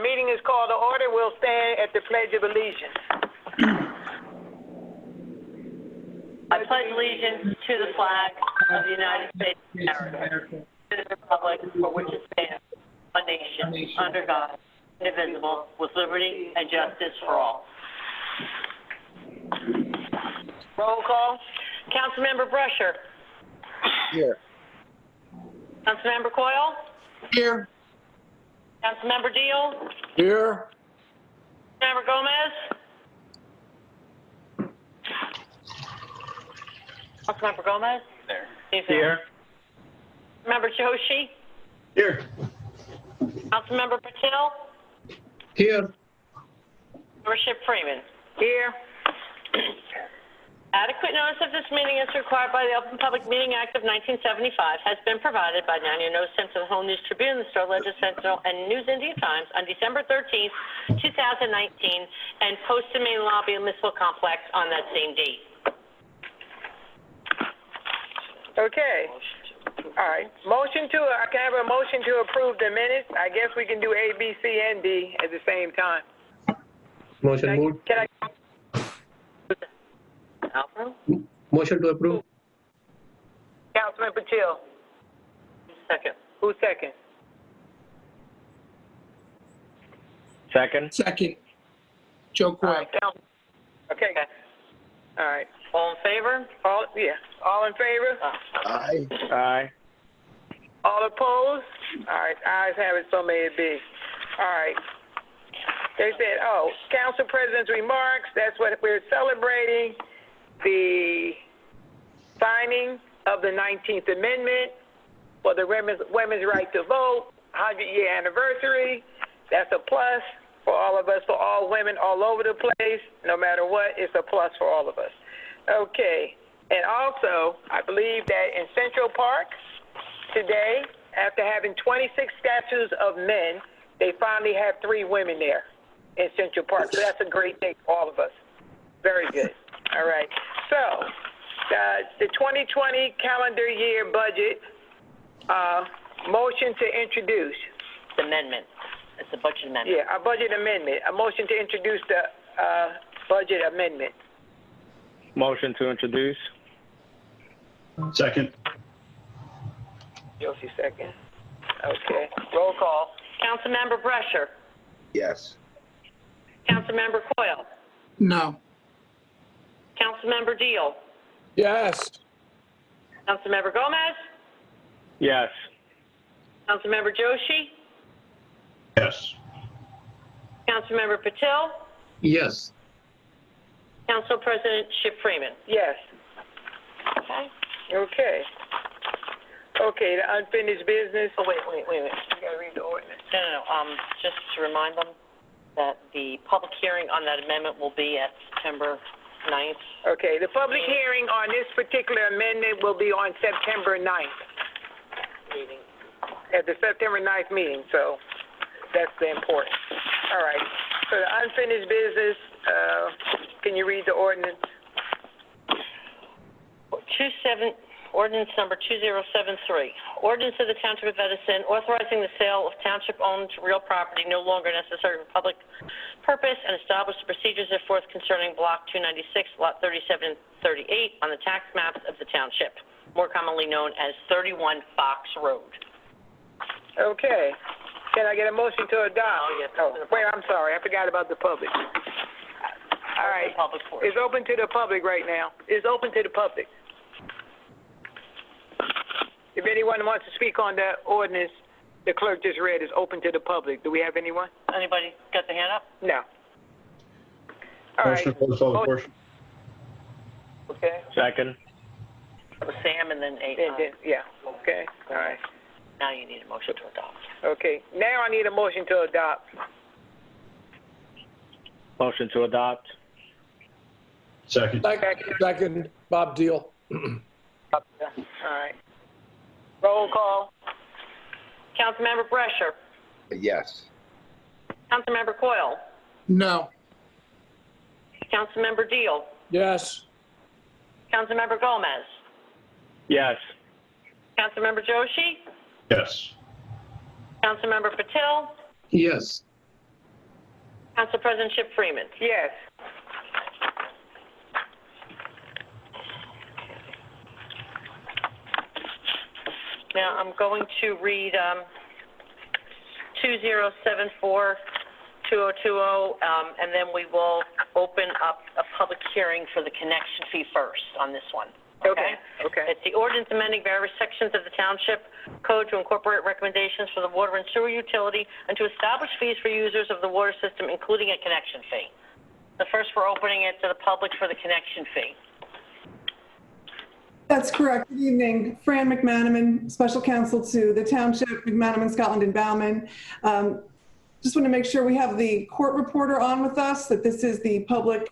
Meeting is called to order. We'll stand at the Pledge of Allegiance. I pledge allegiance to the flag of the United States of America, to the republic for which it stands, one nation, under God, indivisible, with liberty and justice for all. Roll call. Councilmember Brescher. Here. Councilmember Coyle. Here. Councilmember Deal. Here. Councilmember Gomez. Councilmember Gomez. There. He's there. Member Joshi. Here. Councilmember Patel. Here. Membership Freeman. Here. Adequate notice of this meeting as required by the Open Public Meeting Act of 1975 has been provided by National Notice sent to the Home News Tribune, the Star Ledger Sentinel, and News India Times on December 13th, 2019, and posted in main lobby of Municipal Complex on that same date. Okay. All right. I can have a motion to approve the minutes. I guess we can do A, B, C, and D at the same time. Motion moved. Alfred? Motion to approve. Councilman Patel. Second. Who's second? Second. Second. Joe All Coyle. right. Okay. All right. All in favor? All in favor? Aye. Aye. All opposed? All right. Ayes have it, so may it be. All right. They said, Council President's remarks. That's what we're celebrating. The signing of the 19th Amendment for the women's right to vote, 100-year anniversary. That's a plus for all of us, for all women all over the place. No matter what, it's a plus for all of us. Okay. And also, I believe that in Central Park today, after having 26 statues of men, they finally have 3 women there in Central Park. So that's a great day for all of us. Very good. All right. So, the 2020 calendar year budget, motion to introduce. The amendment. It's a budget amendment. Yeah, a budget amendment. A motion to introduce the budget amendment. Motion to introduce. Second. Josie, second. Okay. Roll call. Councilmember Brescher. Yes. Councilmember Coyle. No. Councilmember Deal. Yes. Councilmember Gomez. Yes. Councilmember Joshi. Yes. Councilmember Patel. Yes. Council President Chip Freeman. Yes. Okay. Okay. Okay, the unfinished business. Oh, wait a minute. You gotta read the ordinance. No. Just to remind them that the public hearing on that amendment will be at September 9th. Okay, the public hearing on this particular amendment will be on September 9th, Meeting. at the September 9th meeting, so that's the important. All right, so the unfinished business, can you read the ordinance? Ordinance number 2073. Ordinance of the Township of Edison authorizing the sale of township-owned real property no longer necessary for public purpose and establish the procedures set forth concerning Block 296, Lot 37 and 38 on the tax maps of the township, more commonly known as 31 Fox Road. Okay, can I get a motion to adopt? Oh, yes. Wait, I'm sorry, I forgot about the public. All right, Public portion. it's open to the public right now. It's open to the public. If anyone wants to speak on that ordinance the clerk just read is open to the public. Do we have anyone? Anybody got the hand up? No. All right. Motion for the public portion. Okay. Second. With Sam and then Yeah, okay, all right. now you need a motion to adopt. Okay, now I need a motion to adopt. Motion to adopt. Second. Second, Bob Deal. All right. Roll call. Councilmember Brescher. Yes. Councilmember Coyle. No. Councilmember Deal. Yes. Councilmember Gomez. Yes. Councilmember Joshi. Yes. Councilmember Patel. Yes. Council President Chip Freeman. Yes. Now, I'm going to read 2074-2020, and then we will open up a public hearing for the connection fee first on this one. Okay. It's the ordinance amending various sections of the Township Code to incorporate recommendations for the water and sewer utility and to establish fees for users of the water system, including a connection fee. The first, we're opening it to the public for the connection fee. That's correct. Good evening. Fran McManaman, Special Counsel to the Township, McManaman, Scotland, and Bauman. Just want to make sure we have the court reporter on with us, that this is the public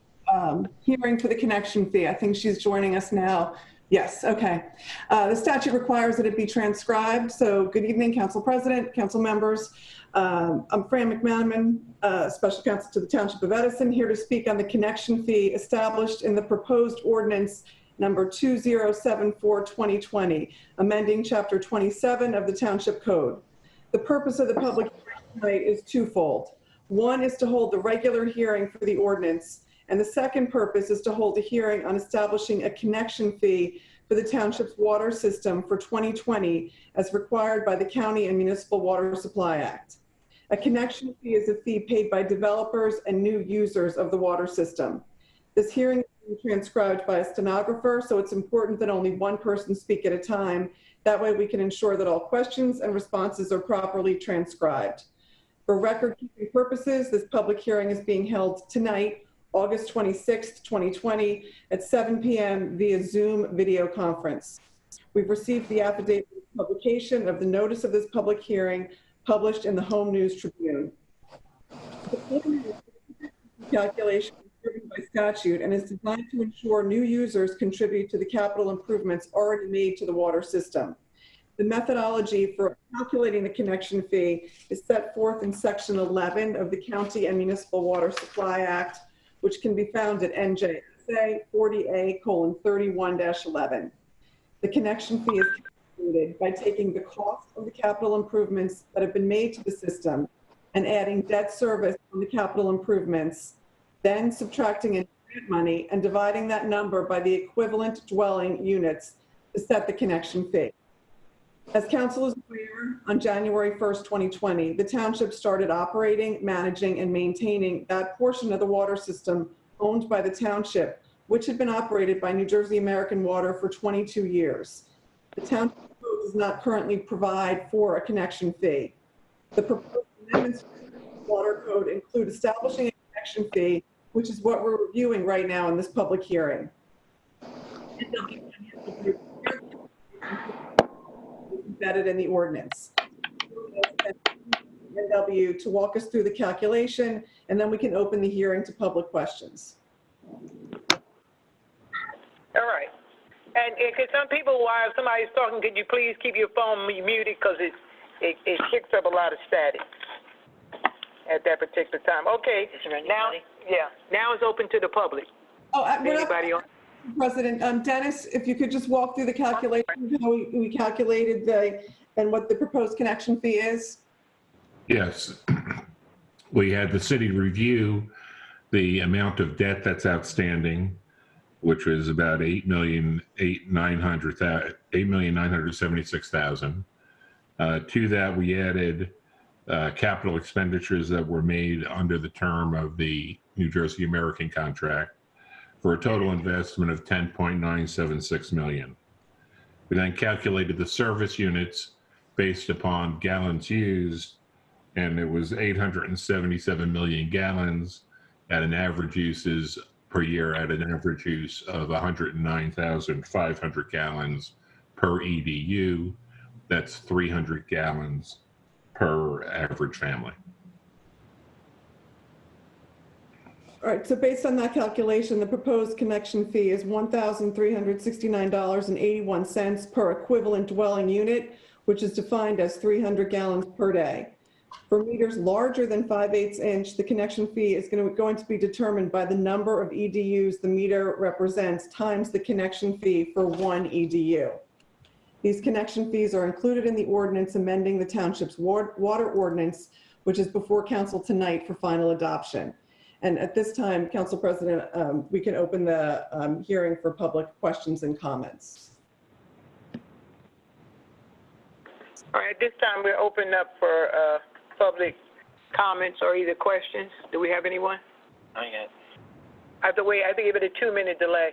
hearing for the connection fee. I think she's joining us now. Yes, okay. The statute requires that it be transcribed. So good evening, Council President, Council members. I'm Fran McManaman, Special Counsel to the Township of Edison, here to speak on the connection fee established in the proposed ordinance number 2074-2020, amending Chapter 27 of the Township Code. The purpose of the public hearing tonight is twofold. One is to hold the regular hearing for the ordinance, and the second purpose is to hold a hearing on establishing a connection fee for the township's water system for 2020 as required by the County and Municipal Water Supply Act. A connection fee is a fee paid by developers and new users of the water system. This hearing is being transcribed by a stenographer, so it's important that only one person speak at a time. That way we can ensure that all questions and responses are properly transcribed. For record-keeping purposes, this public hearing is being held tonight, August 26th, 2020, at 7 p.m. via Zoom video conference. We've received the affidavit of publication of the notice of this public hearing published in the Home News Tribune. The calculation is driven by statute and is designed to ensure new users contribute to the capital improvements already made to the water system. The methodology for calculating the connection fee is set forth in Section 11 of the County and Municipal Water Supply Act, which can be found at NJSA 40A:31-11. The connection fee is calculated by taking the cost of the capital improvements that have been made to the system and adding debt service on the capital improvements, then subtracting in grant money and dividing that number by the equivalent dwelling units to set the connection fee. As council is aware, on January 1st, 2020, the township started operating, managing, and maintaining that portion of the water system owned by the township, which had been operated by New Jersey American Water for 22 years. The township code does not currently provide for a connection fee. The proposed amendments to the water code include establishing a connection fee, which is what we're reviewing right now in this public hearing. Embedded in the ordinance. NW to walk us through the calculation, and then we can open the hearing to public questions. All right. And because some people, while somebody's talking, could you please keep your phone muted because it picks up a lot of static at that particular time. Okay. Is there anybody? Now it's open to the public. Oh, Anybody on? President, Dennis, if you could just walk through the calculation, how we calculated and what the proposed connection fee is? Yes. We had the city review the amount of debt that's outstanding, which was about $8,976,000. To that, we added capital expenditures that were made under the term of the New Jersey American contract, for a total investment of $10.976 million. We then calculated the service units based upon gallons used, and it was 877 million gallons at an average uses per year at an average use of 109,500 gallons per EDU. That's 300 gallons per average family. All right, so based on that calculation, the proposed connection fee is $1,369.81 per equivalent dwelling unit, which is defined as 300 gallons per day. For meters larger than 5/8 inch, the connection fee is going to be determined by the number of EDUs the meter represents times the connection fee for one EDU. These connection fees are included in the ordinance amending the township's water ordinance, which is before council tonight for final adoption. And at this time, Council President, we can open the hearing for public questions and comments. All right, at this time, we're opening up for public comments or either questions. Do we have anyone? Not yet. I have to wait, I have to give it a 2-minute delay.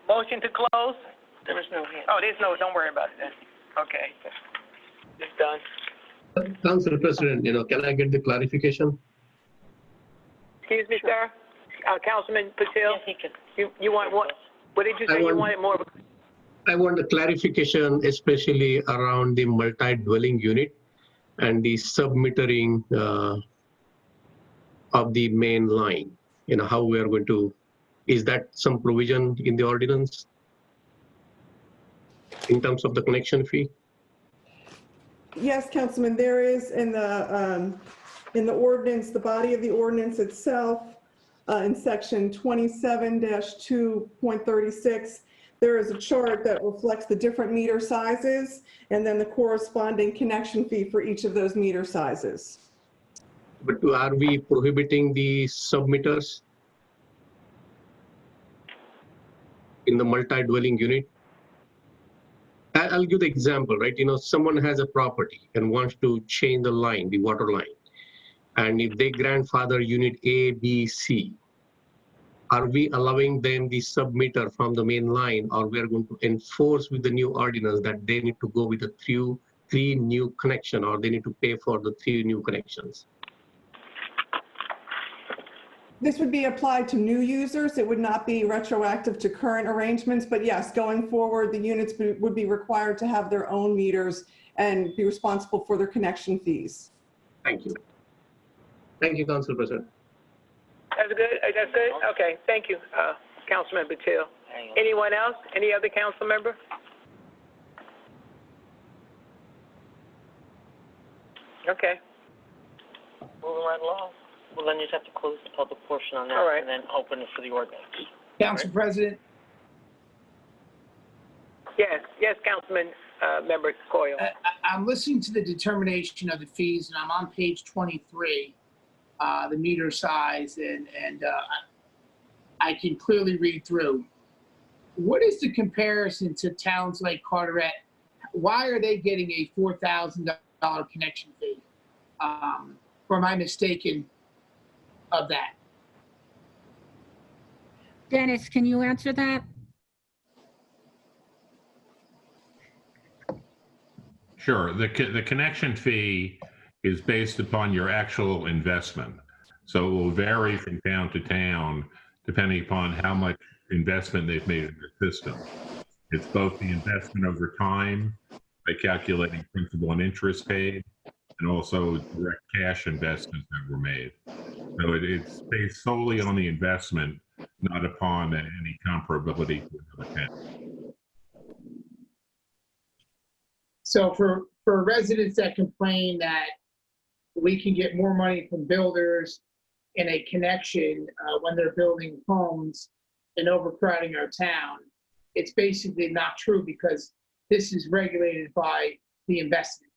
Motion to close? There was no hand. Oh, there's no, don't worry about it then. Okay, it's done. Council President, can I get the clarification? Excuse me, sir? Councilman Patel? Yes, he could. You want what? What did you say? You wanted more? I want a clarification, especially around the multi-dwelling unit and the submetering of the main line. How we are going to, is that some provision in the ordinance in terms of the connection fee? Yes, Councilman, there is in the ordinance, the body of the ordinance itself, in section 27-2.36, there is a chart that reflects the different meter sizes and then the corresponding connection fee for each of those meter sizes. But are we prohibiting the submitters in the multi-dwelling unit? I'll give the example, right? Someone has a property and wants to change the line, the water line. And if they grandfather unit A, B, C, are we allowing them the submitter from the main line, or we are going to enforce with the new ordinance that they need to go with the three new connection, or they need to pay for the 3 new connections? This would be applied to new users. It would not be retroactive to current arrangements, but yes, going forward, the units would be required to have their own meters and be responsible for their connection fees. Thank you. Thank you, Council President. That's good? That's good? Okay, thank you, Councilman Patel. Anyone else? Any other council member? Okay. Moving right along. Well, then you just have to close the public portion on that. All right. And then open it for the ordinance. Council President, Yes, Councilman, Member Coyle. I'm listening to the determination of the fees, and I'm on page 23, the meter size, and I can clearly read through. What is the comparison to towns like Carteret? Why are they getting a $4,000 connection fee? Or am I mistaken of that? Dennis, can you answer that? Sure. The connection fee is based upon your actual investment. So it will vary from town to town depending upon how much investment they've made in the system. It's both the investment over time by calculating principal and interest paid, and also direct cash investments that were made. So it's based solely on the investment, not upon any comparability to another town. So for residents that complain that we can get more money from builders in a connection when they're building homes and overcrowding our town, it's basically not true because this is regulated by the investment.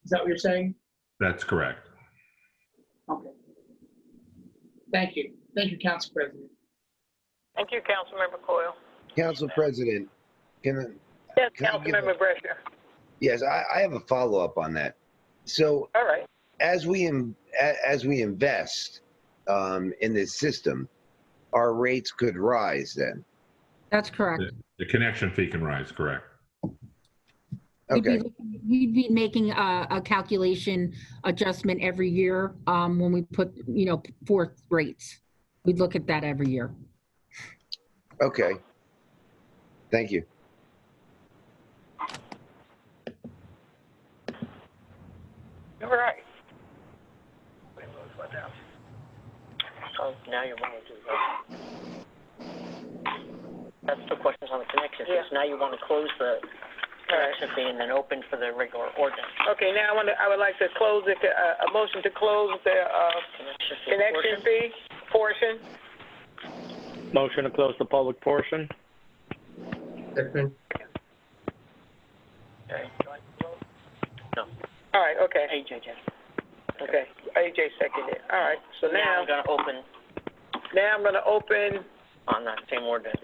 Is that what you're saying? That's correct. Okay. Thank you. Thank you, Council President. Thank you, Councilmember Coyle. Council President, Yes, can I give Councilmember Brescia. yes, I have a follow-up on that. So All right. as we invest in this system, our rates could rise then. That's correct. The connection fee can rise, correct. Okay. We'd be making a calculation adjustment every year when we put, forth rates. We'd look at that every year. Okay. Thank you. All right. So now you want to do that. That's the questions on the connection fees. Yeah. Now you want to close the connection fee and then open for the regular ordinance. Okay, now I would like to close a motion to close the connection fee portion. Motion to close the public portion? Second. Okay. No. All right, okay, AJ. okay. AJ seconded. All right, so Now now, I'm gonna open I'm gonna open, on that same ordinance,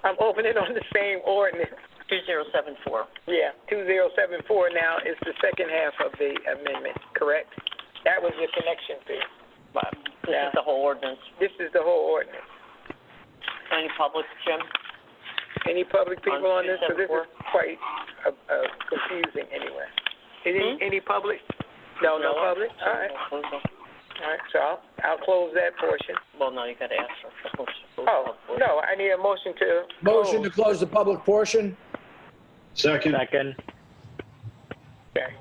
I'm opening on the same ordinance. 2074. Yeah, 2074 now is the second half of the amendment, correct? That was the connection fee. But this Yeah. is the whole ordinance. This is the whole ordinance. Any public, Jim? Any public people on this? Because this is 274? quite confusing anyway. Any public? No public? All right, all right, so I'll close that portion. Well, no, you gotta ask for. Oh, no, I need a motion to Motion to close the public portion? Second. Second. Okay.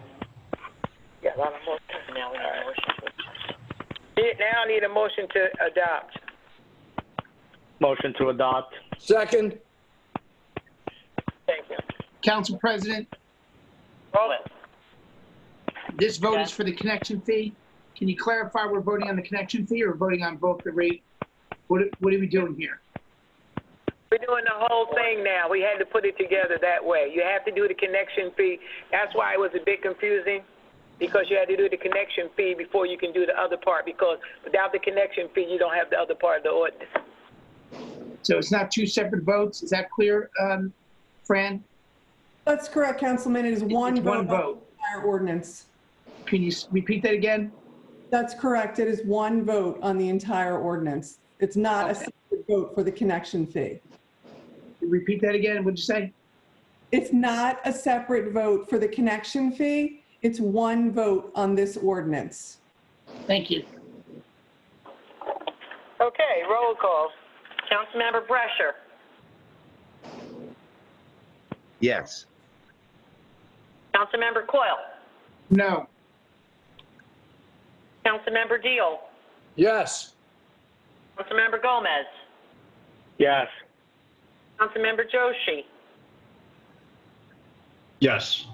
Yeah, a lot of more time. Now we need a motion to. Now I need a motion to adopt. Motion to adopt? Second. Thank you. Council President, this vote is for the connection fee. Can you clarify we're voting on the connection fee or voting on both the rate? What are we doing here? We're doing the whole thing now. We had to put it together that way. You have to do the connection fee. That's why it was a bit confusing, because you had to do the connection fee before you can do the other part, because without the connection fee, you don't have the other part of the ordinance. So it's not two separate votes? Is that clear, Fran? That's correct, Councilman. It is one It's vote one on vote. the entire ordinance. Can you repeat that again? That's correct. It is one vote on the entire ordinance. It's not a separate vote for the connection fee. Repeat that again, what'd you say? It's not a separate vote for the connection fee. It's one vote on this ordinance. Thank you. Okay, roll call. Councilmember Brescher. Yes. Councilmember Coyle. No. Councilmember Deal. Yes. Councilmember Gomez. Yes. Councilmember Joshi. Yes.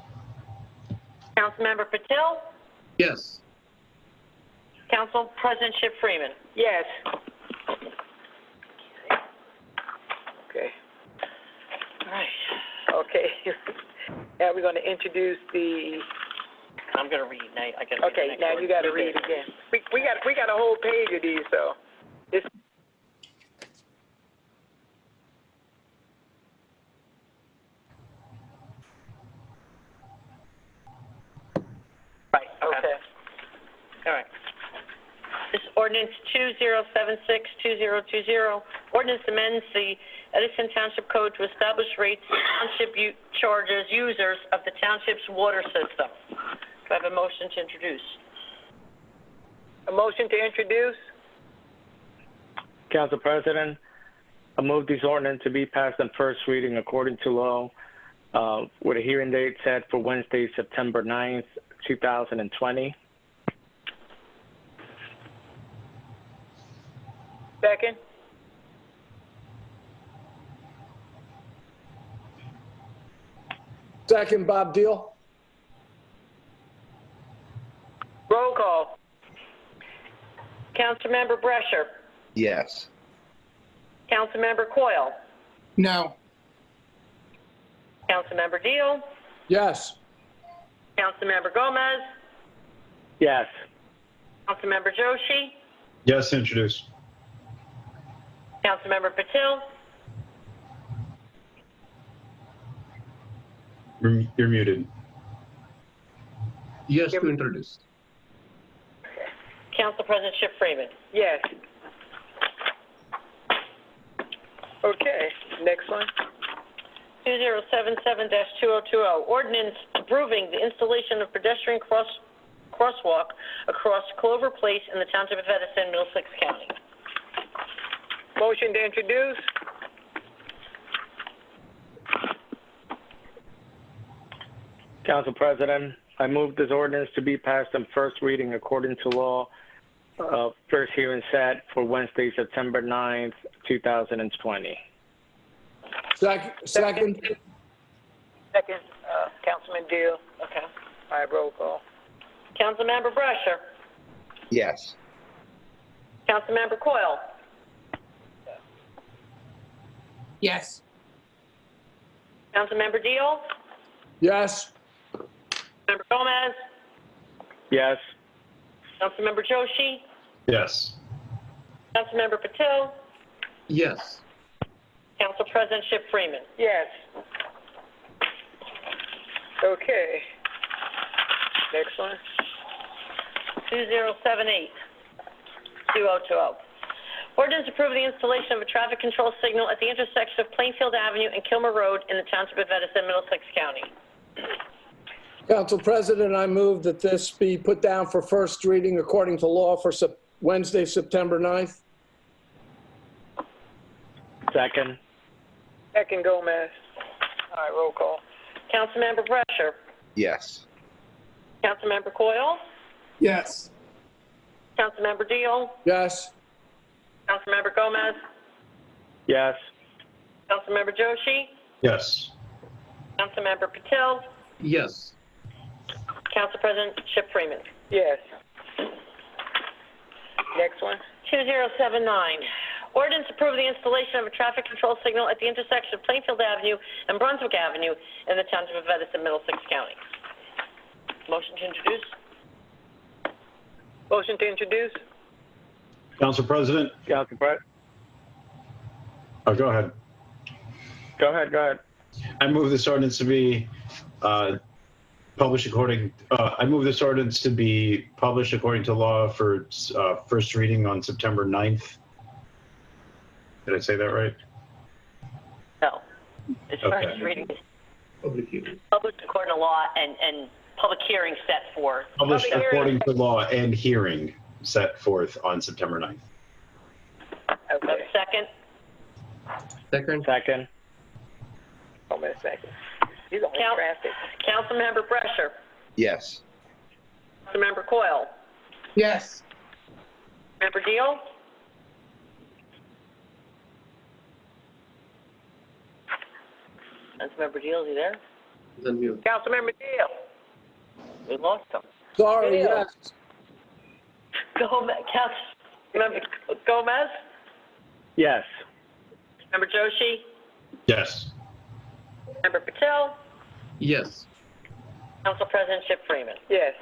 Councilmember Patil. Yes. Council President Chip Freeman. Yes. Okay. All right. Okay. Now we're going to introduce the. I'm gonna read. Now I gotta read the Okay, next now one. you got to read again. We got a whole page of these, so. This. Right. Okay. All right. This ordinance 2076-2020, ordinance amends the Edison Township Code to establish rates township charges users of the township's water system. Do I have a motion to introduce? A motion to introduce? Council President, I move this ordinance to be passed on first reading according to law, with a hearing date set for Wednesday, September 9th, 2020. Second? Second, Bob Deal? Roll call. Councilmember Brescher. Yes. Councilmember Coyle. No. Councilmember Deal. Yes. Councilmember Gomez. Yes. Councilmember Joshi. Yes, introduce. Councilmember Patil. You're muted. Yes to introduce. Council President Chip Freeman. Yes. Okay, next one. 2077-2020, ordinance approving the installation of pedestrian crosswalk across Clover Place in the Township of Edison, Middlesex County. Motion to introduce? Council President, I move this ordinance to be passed on first reading according to law, first hearing set for Wednesday, September 9th, 2020. Second, Councilman Deal. Okay. All right, roll call. Councilmember Brescher. Yes. Councilmember Coyle. Yes. Councilmember Deal. Yes. Gomez, Yes. Councilmember Joshi, Yes. Councilmember Patel, Yes. Council President Chip Freeman. Yes. Okay. Next one. 2078-2020. Ordinance approving the installation of a traffic control signal at the intersection of Plainfield Avenue and Kilmer Road in the Township of Edison, Middlesex County. Council President, I move that this be put down for first reading according to law for Wednesday, September 9th. Second. Second, Gomez. All right, roll call. Councilmember Brescher, Yes. Councilmember Coyle, Yes. Councilmember Deal, Yes. Councilmember Gomez, Yes. Councilmember Joshi, Yes. Councilmember Patel, Yes. Council President Chip Freeman. Yes. Next one. 2079, ordinance approving the installation of a traffic control signal at the intersection of Plainfield Avenue and Brunswick Avenue in the Township of Edison, Middlesex County. Motion to introduce? Motion to introduce? Council President? Council President. Oh, go ahead. Go ahead. I move this ordinance to be published according, I move this ordinance to be published according to law for first reading on September 9th. Did I say that right? No. It's Okay. first reading, Public hearing. published according to law, and public hearing set for. Published Public hearing. according to law and hearing set forth on September 9th. Okay. Second? Second? Second. Gomez, second. He's on Count- traffic. Councilmember Brescher, Yes. Councilmember Coyle, Yes. Member Deal, Councilmember Deal, is he there? Is on mute. Councilmember Deal. We lost him. Sorry, Yeah. yes. Councilmember Gomez, Yes. Member Joshi, Yes. Member Patel, Yes. Council President Chip Freeman. Yes.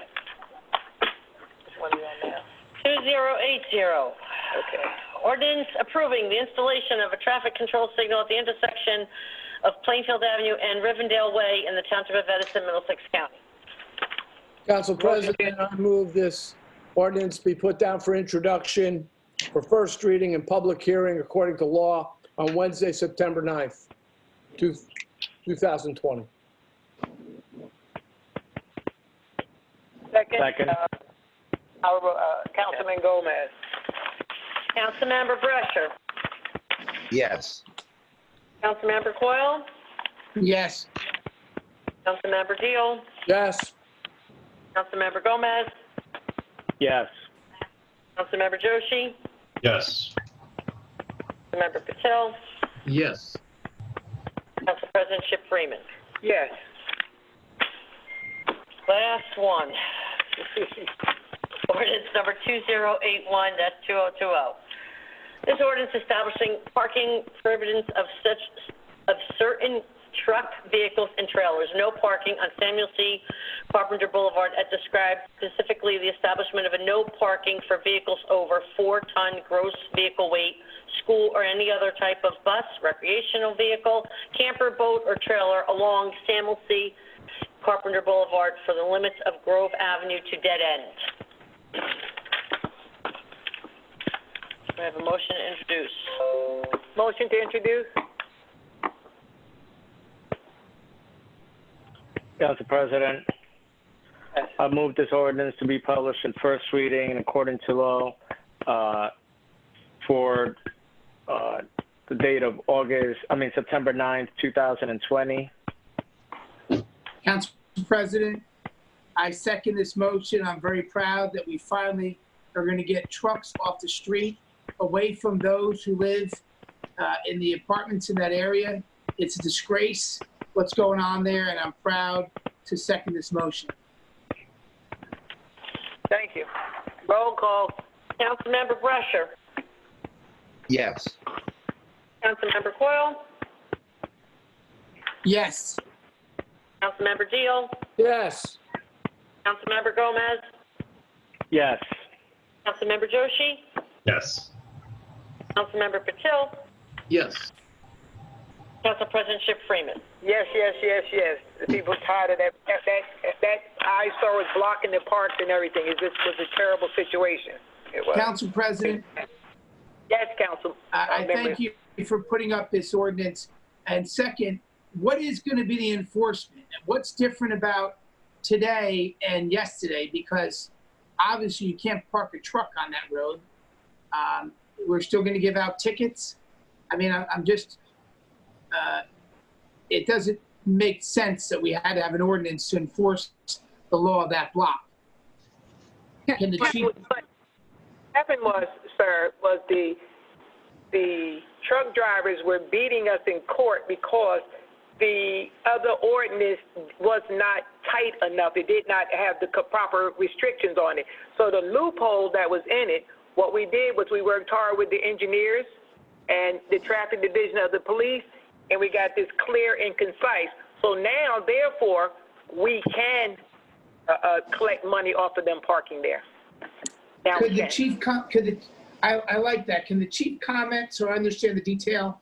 Which one are you on now? 2080. Okay. Ordinance approving the installation of a traffic control signal at the intersection of Plainfield Avenue and Rivendell Way in the Township of Edison, Middlesex County. Council President, I move this ordinance be put down for introduction for first reading and public hearing according to law on Wednesday, September 9th, 2020. Second. Councilman Gomez. Councilmember Brescher, Yes. Councilmember Coyle, Yes. Councilmember Deal, Yes. Councilmember Gomez, Yes. Councilmember Joshi, Yes. Councilmember Patel, Yes. Council President Chip Freeman. Yes. Last one. Ordinance number 2081-2020. This ordinance establishing parking prohibitions of certain truck vehicles and trailers. No parking on Samuel C. Carpenter Boulevard as described, specifically the establishment of a no parking for vehicles over 4-ton gross vehicle weight, school or any other type of bus, recreational vehicle, camper, boat, or trailer along Samuel C. Carpenter Boulevard for the limits of Grove Avenue to dead end. We have a motion to introduce. Motion to introduce? Council President, I move this ordinance to be published in first reading and according to law for the date of September 9th, 2020. Council President, I second this motion. I'm very proud that we finally are going to get trucks off the street, away from those who live in the apartments in that area. It's a disgrace what's going on there, and I'm proud to second this motion. Thank you. Roll call. Councilmember Brescher. Yes. Councilmember Coyle. Yes. Councilmember Deal. Yes. Councilmember Gomez, Yes. Councilmember Joshi, Yes. Councilmember Patil, Yes. Council President Chip Freeman. Yes, yes, yes, yes. The people tired of that eyesore was blocking the parks and everything. It just was a terrible situation. It was. Council President, Yes, Council. I thank you for putting up this ordinance. And second, what is going to be the enforcement? And what's different about today and yesterday? Because obviously you can't park a truck on that road. We're still going to give out tickets. I mean, I'm just, it doesn't make sense that we had to have an ordinance to enforce the law of that block. Can the chief? What happened was, sir, was the truck drivers were beating us in court because the other ordinance was not tight enough. It did not have the proper restrictions on it. So the loophole that was in it, what we did was we worked hard with the engineers and the traffic division of the police, and we got this clear and concise. So now, therefore, we can collect money off of them parking there. Now Could we the can. chief, I like that. Can the chief comment so I understand the detail?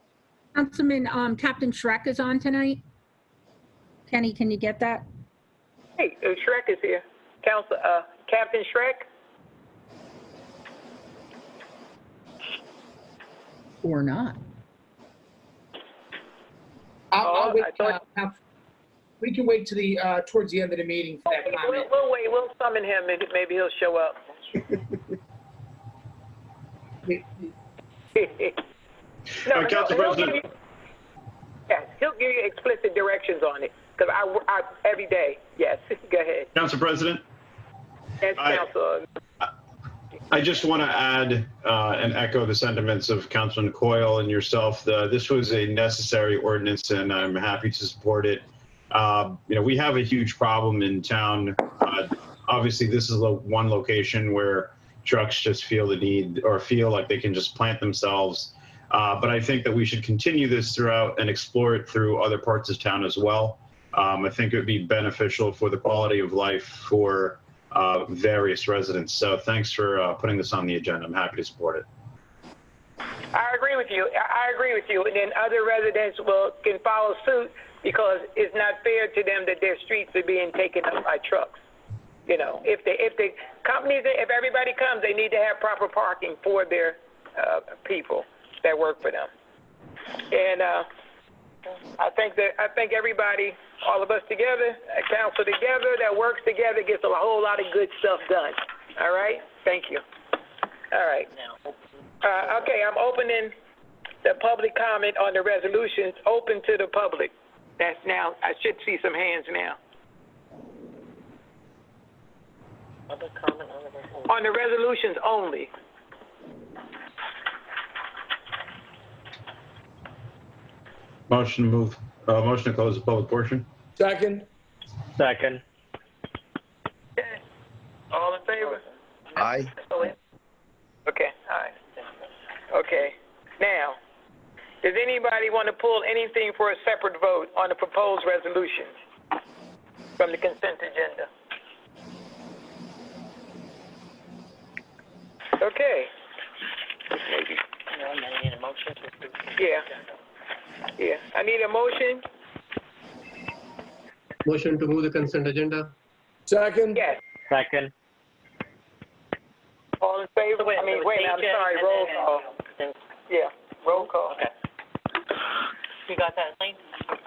Councilman, Captain Shrek is on tonight. Kenny, can you get that? Hey, Shrek is here. Captain Shrek? Or not? I'll wait. I thought- We can wait to the towards the end of the meeting for that comment. We'll wait. We'll summon him, and maybe he'll show up. No, Council President. He'll give you explicit directions on it, because I every day. Yes, go ahead. Council President, Yes, Council. I just want to add and echo the sentiments of Councilman Coyle and yourself. This was a necessary ordinance, and I'm happy to support it. We have a huge problem in town. Obviously, this is one location where trucks just feel the need or feel like they can just plant themselves. But I think that we should continue this throughout and explore it through other parts of town as well. I think it would be beneficial for the quality of life for various residents. So thanks for putting this on the agenda. I'm happy to support it. I agree with you. And then other residents can follow suit, because it's not fair to them that their streets are being taken up by trucks. You know, if the companies, if everybody comes, they need to have proper parking for their people that work for them. And I think everybody, all of us together, a council together that works together, gets a whole lot of good stuff done. All right? Thank you. All right. Okay, I'm opening the public comment on the resolutions, open to the public. That's now, I should see some hands now. Public comment on the resolution. On the resolutions only. Motion to close the public portion. Second? Second. Okay. All in favor? Aye. Okay, all right. Okay. Now, does anybody want to pull anything for a separate vote on the proposed resolutions from the consent agenda? Okay. Maybe. No, I need a motion to approve. Yeah. I need a motion. Motion to move the consent agenda? Second? Yes. Second. All in favor? Wait, I'm sorry, roll call. Yeah, roll call. Okay. You got that, Lane?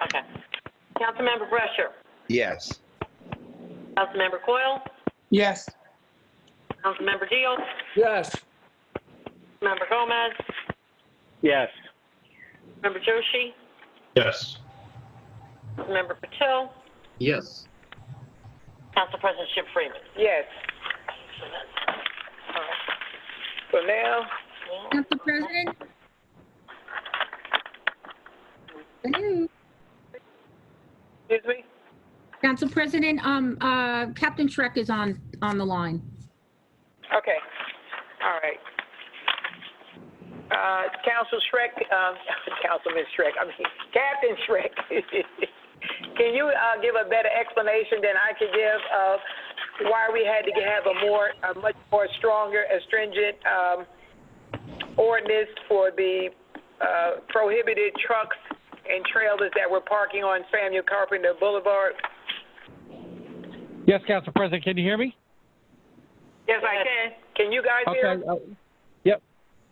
Okay. Councilmember Brescher. Yes. Councilmember Coyle. Yes. Councilmember Deal. Yes. Member Gomez. Yes. Member Joshi. Yes. Member Patil. Yes. Council President Chip Freeman. Yes. So now, Council President? Hello? excuse me? Council President, Captain Shrek is on the line. Okay, all right. Councilman Shrek, Captain Shrek. Can you give a better explanation than I could give of why we had to have a much more stronger, stringent ordinance for the prohibited trucks and trailers that were parking on Samuel Carpenter Boulevard? Yes, Council President, can you hear me? Yes, I can. Can you guys hear? Yep.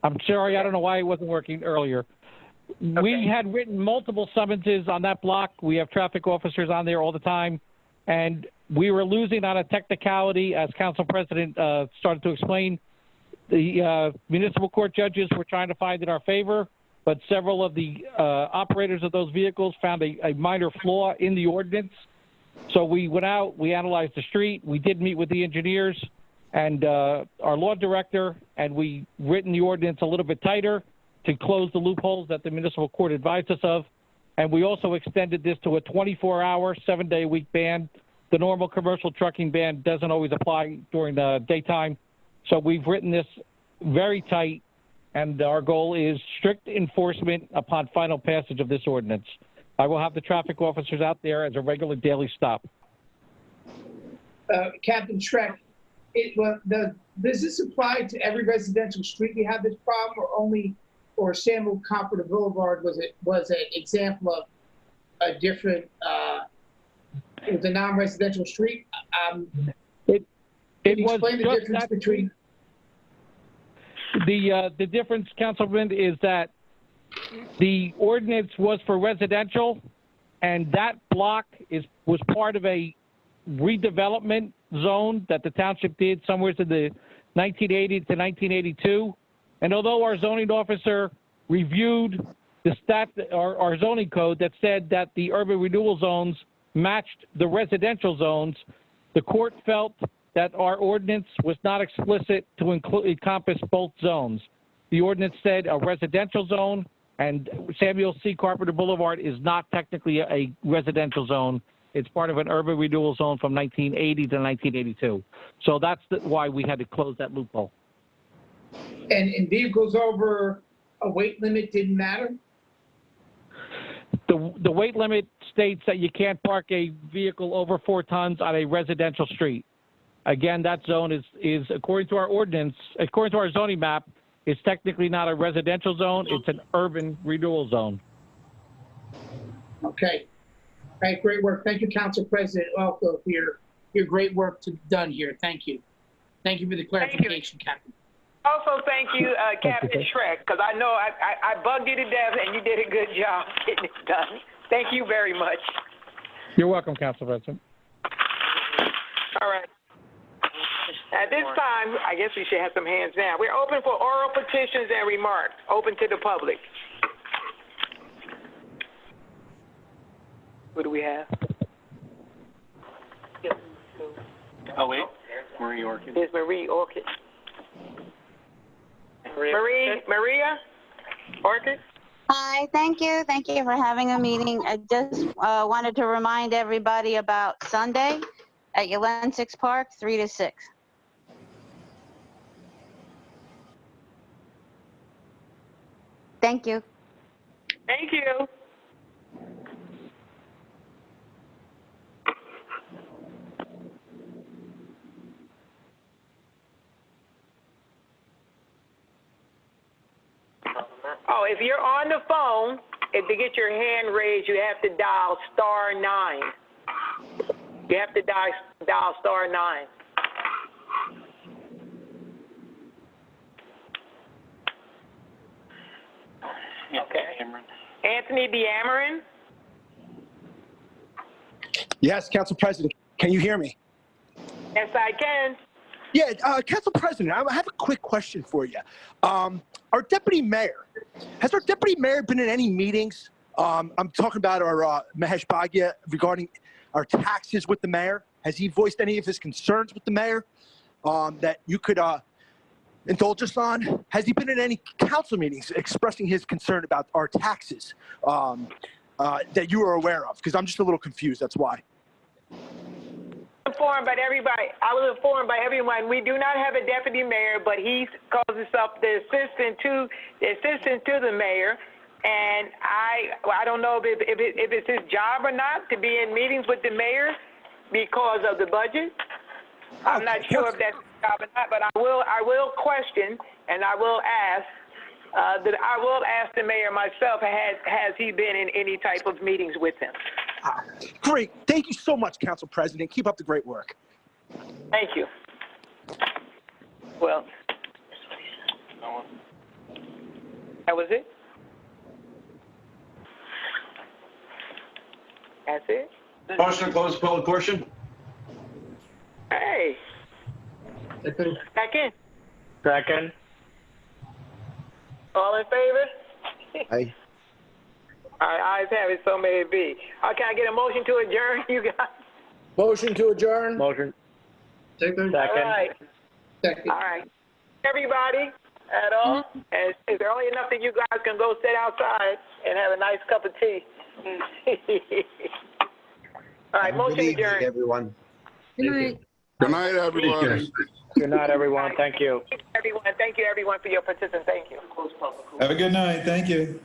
I'm sorry, I don't know why it wasn't working earlier. Okay. We had written multiple summonses on that block. We have traffic officers on there all the time, and we were losing on a technicality, as Council President started to explain. The municipal court judges were trying to find in our favor, but several of the operators of those vehicles found a minor flaw in the ordinance. So we went out, we analyzed the street, we did meet with the engineers and our law director, and we written the ordinance a little bit tighter to close the loopholes that the municipal court advised us of. And we also extended this to a 24-hour, 7-day-a-week ban. The normal commercial trucking ban doesn't always apply during the daytime. So we've written this very tight, and our goal is strict enforcement upon final passage of this ordinance. I will have the traffic officers out there as a regular daily stop. Captain Schreck, does this apply to every residential street we have this problem, or only, or Samuel Carpenter Boulevard was an example of a different, it was a non-residential street? It can you was explain the just difference that between? The difference, Councilman, is that the ordinance was for residential, and that block was part of a redevelopment zone that the township did somewhere in the 1980 to 1982. And although our zoning officer reviewed our zoning code that said that the urban renewal zones matched the residential zones, the court felt that our ordinance was not explicit to encompass both zones. The ordinance said a residential zone, and Samuel C. Carpenter Boulevard is not technically a residential zone. It's part of an urban renewal zone from 1980 to 1982. So that's why we had to close that loophole. And vehicles over a weight limit didn't matter? The weight limit states that you can't park a vehicle over 4 tons on a residential street. Again, that zone is according to our ordinance, according to our zoning map, it's technically not a residential zone, it's an urban renewal zone. Okay. All right, great work. Thank you, Council President, also for your great work done here. Thank you. Thank you for the clarification, Captain. Also, thank you, Captain Schreck, because I know I bugged you to death, and you did a good job getting it done. Thank you very much. You're welcome, Council President. All right. At this time, I guess we should have some hands now. We're open for oral petitions and remarks, open to the public. What do we have? Oh, wait. Marie Orchid. Here's Marie Orchid. Maria Orchid? Hi, thank you. Thank you for having a meeting. I just wanted to remind everybody about Sunday at Yolensics Park, 3 to 6. Thank you. Thank you. Oh, if you're on the phone, to get your hand raised, you have to dial *9. You have to dial *9. Okay. Anthony DeAmarin? Yes, Council President. Can you hear me? Yes, I can. Yeah, Council President, I have a quick question for you. Our deputy mayor, has our deputy mayor been in any meetings? I'm talking about our Mahesh Bhagia regarding our taxes with the mayor. Has he voiced any of his concerns with the mayor that you could indulge us on? Has he been in any council meetings expressing his concern about our taxes that you are aware of? Because I'm just a little confused, that's why. Informed by everybody. I was informed by everyone. We do not have a deputy mayor, but he calls himself the assistant to the mayor. And I don't know if it's his job or not to be in meetings with the mayor because of the budget. I'm not sure if that's his job or not, but I will question and I will ask. I will ask the mayor myself. Has he been in any type of meetings with him? Great. Thank you so much, Council President. Keep up the great work. Thank you. Well, that was it. That's it. Motion to close the public portion? Hey. Second. Second. All in favor? Aye. All right, ayes have it, so may it be. Can I get a motion to adjourn, you guys? Motion to adjourn? Motion. Second. All right. Second. All right. Everybody at all? And is there only enough that you guys can go sit outside and have a nice cup of tea? All right, motion Good evening, adjourned. everyone. Good night. Good night, everyone. Good night, everyone. Thank you. Thank you, everyone, for your participation. Thank you. Have a good night. Thank you.